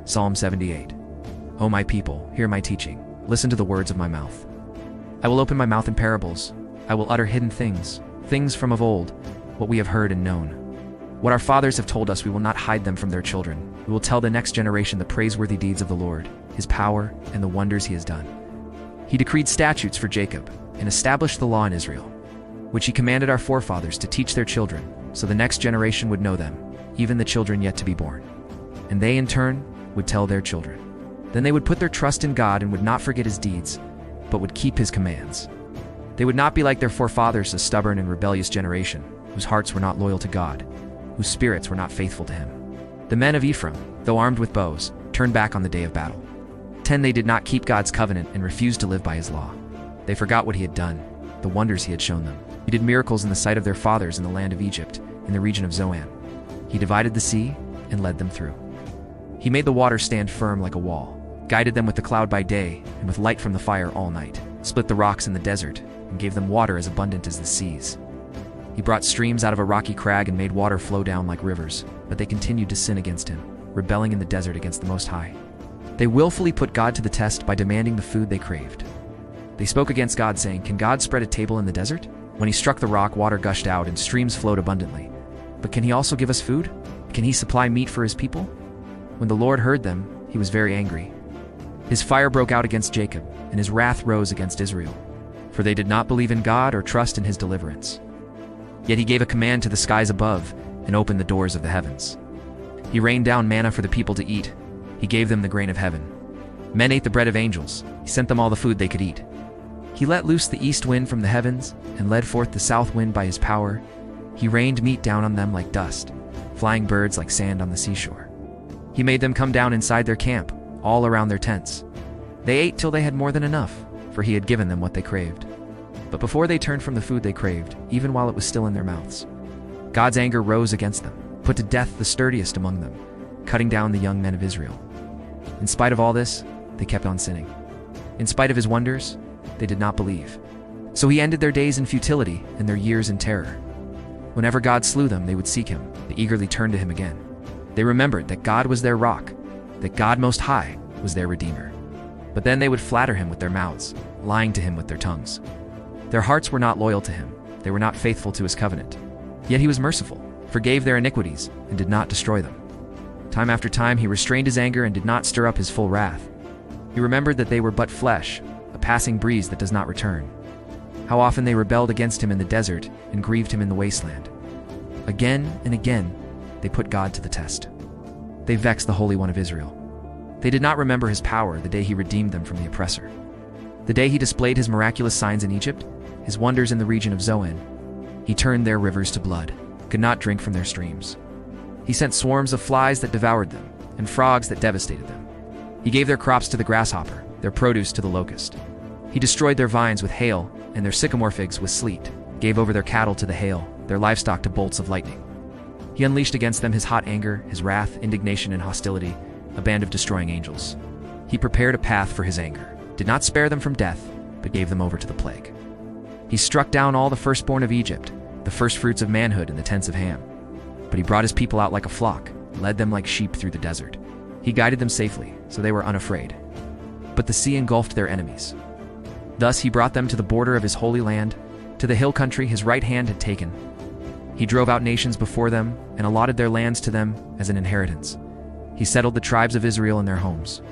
Psalm 78. O my people, hear my teaching. Listen to the words of my mouth. I will open my mouth in parables. I will utter hidden things, things from of old, what we have heard and known. What our fathers have told us, we will not hide them from their children. We will tell the next generation the praiseworthy deeds of the Lord, his power, and the wonders he has done. He decreed statutes for Jacob and established the law in Israel, which he commanded our forefathers to teach their children, so the next generation would know them, even the children yet to be born. And they, in turn, would tell their children. Then they would put their trust in God and would not forget his deeds, but would keep his commands. They would not be like their forefathers, a stubborn and rebellious generation, whose hearts were not loyal to God, whose spirits were not faithful to him. The men of Ephraim, though armed with bows, turned back on the day of battle. 10 They did not keep God's covenant and refused to live by his law. They forgot what he had done, the wonders he had shown them. He did miracles in the sight of their fathers in the land of Egypt, in the region of Zoan. He divided the sea and led them through. He made the water stand firm like a wall, guided them with the cloud by day and with light from the fire all night, split the rocks in the desert, and gave them water as abundant as the seas. He brought streams out of a rocky crag and made water flow down like rivers, but they continued to sin against him, rebelling in the desert against the Most High. They willfully put God to the test by demanding the food they craved. They spoke against God, saying, "Can God spread a table in the desert? When he struck the rock, water gushed out and streams flowed abundantly. But can he also give us food? Can he supply meat for his people?" When the Lord heard them, he was very angry. His fire broke out against Jacob, and his wrath rose against Israel, for they did not believe in God or trust in his deliverance. Yet he gave a command to the skies above and opened the doors of the heavens. He rained down manna for the people to eat. He gave them the grain of heaven. Men ate the bread of angels. He sent them all the food they could eat. He let loose the east wind from the heavens and led forth the south wind by his power. He rained meat down on them like dust, flying birds like sand on the seashore. He made them come down inside their camp, all around their tents. They ate till they had more than enough, for he had given them what they craved. But before they turned from the food they craved, even while it was still in their mouths, God's anger rose against them, put to death the sturdiest among them, cutting down the young men of Israel. In spite of all this, they kept on sinning. In spite of his wonders, they did not believe. So he ended their days in futility and their years in terror. Whenever God slew them, they would seek him. They eagerly turned to him again. They remembered that God was their rock, that God Most High was their Redeemer. But then they would flatter him with their mouths, lying to him with their tongues. Their hearts were not loyal to him. They were not faithful to his covenant. Yet he was merciful, forgave their iniquities, and did not destroy them. Time after time he restrained his anger and did not stir up his full wrath. He remembered that they were but flesh, a passing breeze that does not return. How often they rebelled against him in the desert and grieved him in the wasteland. Again and again they put God to the test. They vexed the Holy One of Israel. They did not remember his power the day he redeemed them from the oppressor. The day he displayed his miraculous signs in Egypt, his wonders in the region of Zoan. He turned their rivers to blood, could not drink from their streams. He sent swarms of flies that devoured them, and frogs that devastated them. He gave their crops to the grasshopper, their produce to the locust. He destroyed their vines with hail, and their sycamore-figs with sleet, gave over their cattle to the hail, their livestock to bolts of lightning. He unleashed against them his hot anger, his wrath, indignation, and hostility, a band of destroying angels. He prepared a path for his anger, did not spare them from death, but gave them over to the plague. He struck down all the firstborn of Egypt, the firstfruits of manhood in the tents of Ham. But he brought his people out like a flock, led them like sheep through the desert. He guided them safely, so they were unafraid. But the sea engulfed their enemies. Thus he brought them to the border of his holy land, to the hill country his right hand had taken. He drove out nations before them and allotted their lands to them as an inheritance. He settled the tribes of Israel in their homes.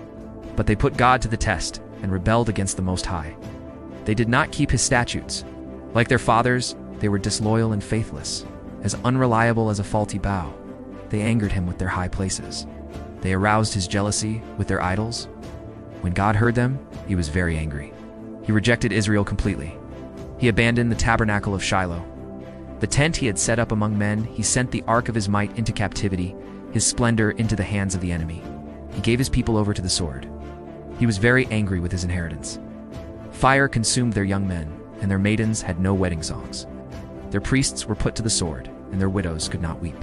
But they put God to the test and rebelled against the Most High. They did not keep his statutes. Like their fathers, they were disloyal and faithless, as unreliable as a faulty bow. They angered him with their high places. They aroused his jealousy with their idols. When God heard them, he was very angry. He rejected Israel completely. He abandoned the tabernacle of Shiloh. The tent he had set up among men, he sent the ark of his might into captivity, his splendor into the hands of the enemy. He gave his people over to the sword. He was very angry with his inheritance. Fire consumed their young men, and their maidens had no wedding songs. Their priests were put to the sword, and their widows could not weep.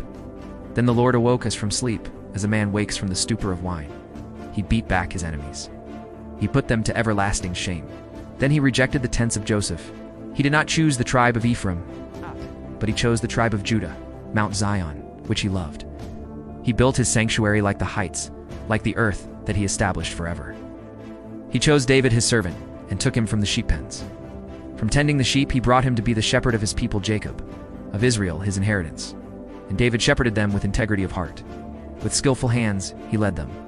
Then the Lord awoke us from sleep, as a man wakes from the stupor of wine. He beat back his enemies. He put them to everlasting shame. Then he rejected the tents of Joseph. He did not choose the tribe of Ephraim, but he chose the tribe of Judah, Mount Zion, which he loved. He built his sanctuary like the heights, like the earth that he established forever. He chose David his servant and took him from the sheep pens. From tending the sheep, he brought him to be the shepherd of his people Jacob, of Israel his inheritance. And David shepherded them with integrity of heart. With skillful hands, he led them.